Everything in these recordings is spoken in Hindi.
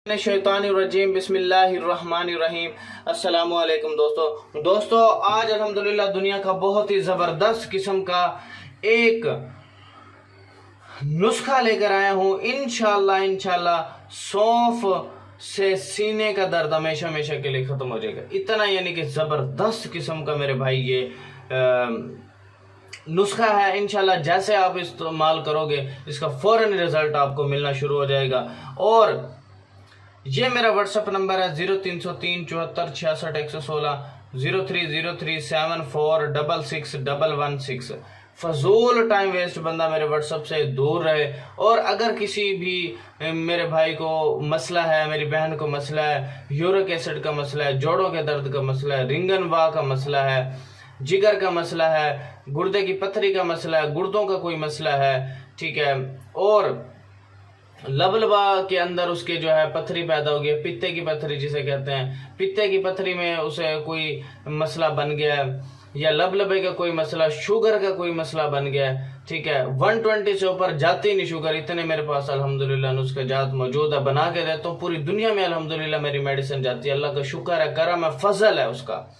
शैतानिर्रजीम बिस्मिल्लाहिर्रहमानिर्रहीम। अस्सलामु अलैकुम दोस्तों आज अल्हम्दुलिल्लाह दुनिया का बहुत ही ज़बरदस्त किस्म का एक नुस्खा लेकर आया हूँ। इंशाल्लाह सौंफ से सीने का दर्द हमेशा हमेशा के लिए ख़त्म हो जाएगा। इतना यानी कि ज़बरदस्त किस्म का मेरे भाई ये नुस्खा है। इंशाल्लाह जैसे आप इस्तेमाल करोगे इसका फ़ौरन रिज़ल्ट आपको मिलना शुरू हो जाएगा। और ये मेरा व्हाट्सएप नंबर है 0303 74 66 116 030374661116। फजूल टाइम वेस्ट बंदा मेरे व्हाट्सएप से दूर रहे। और अगर किसी भी मेरे भाई को मसला है, मेरी बहन को मसला है, यूरिक एसिड का मसला है, जोड़ों के दर्द का मसला है, रिंगन वाह का मसला है, जिगर का मसला है, गुर्दे की पथरी का मसला है, गुर्दों का कोई मसला है, ठीक है, और लबलबा के अंदर उसके जो है पथरी पैदा हो गई, पित्ते की पथरी जिसे कहते हैं, पित्ते की पथरी में उसे कोई मसला बन गया है, या लबलबे का कोई मसला, शुगर का कोई मसला बन गया है, ठीक है, 120 से ऊपर जाती नहीं शुगर। इतने मेरे पास अल्हम्दुलिल्लाह नुस्खे जात मौजूद है, बना के देता हूँ। पूरी दुनिया में अल्हम्दुलिल्लाह मेरी मेडिसिन जाती है। अल्लाह का शुक्र है, करम है, फजल है उसका,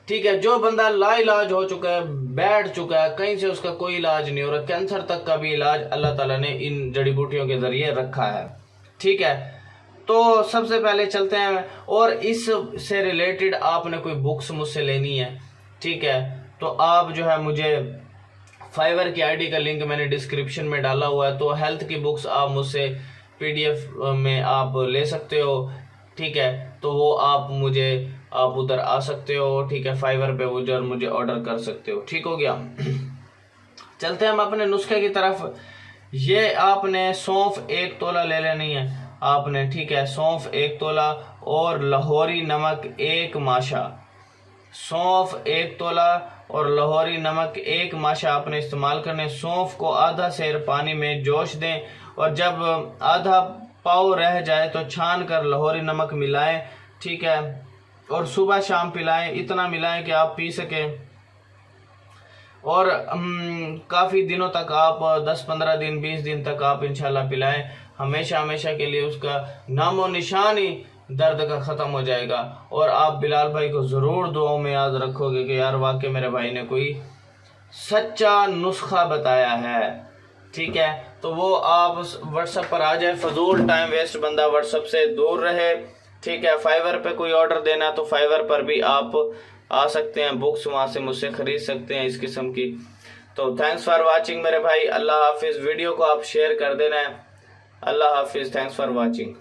ठीक है। जो बंदा लाइलाज हो चुका है, बैठ चुका है, कहीं से उसका कोई इलाज नहीं हो रहा, कैंसर तक का भी इलाज अल्लाह ताला ने इन जड़ी बूटियों के जरिए रखा है, ठीक है। तो सबसे पहले चलते हैं, और इससे रिलेटेड आपने कोई बुक्स मुझसे लेनी है, ठीक है, तो आप जो है मुझे फाइवर की आईडी का लिंक मैंने डिस्क्रिप्शन में डाला हुआ है, तो हेल्थ की बुक्स आप मुझसे पीडीएफ में आप ले सकते हो, ठीक है। तो वो आप उधर आ सकते हो, ठीक है, फाइवर पे उधर मुझे ऑर्डर कर सकते हो, ठीक हो गया। चलते हैं हम अपने नुस्खे की तरफ। ये आपने सौंफ 1 तोला ले लेनी है आपने, ठीक है, सौंफ 1 तोला और लाहौरी नमक 1 माशा। सौंफ 1 तोला और लाहौरी नमक 1 माशा आपने इस्तेमाल करने। सौंफ को आधा सेर पानी में जोश दें, और जब आधा पाव रह जाए तो छान कर लाहौरी नमक मिलाएं, ठीक है, और सुबह शाम पिलाएं। इतना मिलाएं कि आप पी सकें, और काफ़ी दिनों तक आप 10-15 दिन 20 दिन तक आप इंशाल्लाह पिलाएं। हमेशा हमेशा के लिए उसका नामो निशान ही दर्द का ख़त्म हो जाएगा। और आप बिलाल भाई को ज़रूर दुआओं में याद रखोगे कि यार वाकई मेरे भाई ने कोई सच्चा नुस्खा बताया है, ठीक है। तो वो आप व्हाट्सएप पर आ जाए, फजूल टाइम वेस्ट बंदा व्हाट्सएप से दूर रहे, ठीक है। फाइवर पे कोई ऑर्डर देना तो फाइवर पर भी आप आ सकते हैं, बुक्स वहाँ से मुझसे खरीद सकते हैं इस किस्म की। तो थैंक्स फॉर वाचिंग मेरे भाई, अल्लाह हाफिज़। वीडियो को आप शेयर कर देना है। अल्लाह हाफिज़, थैंक्स फॉर वाचिंग।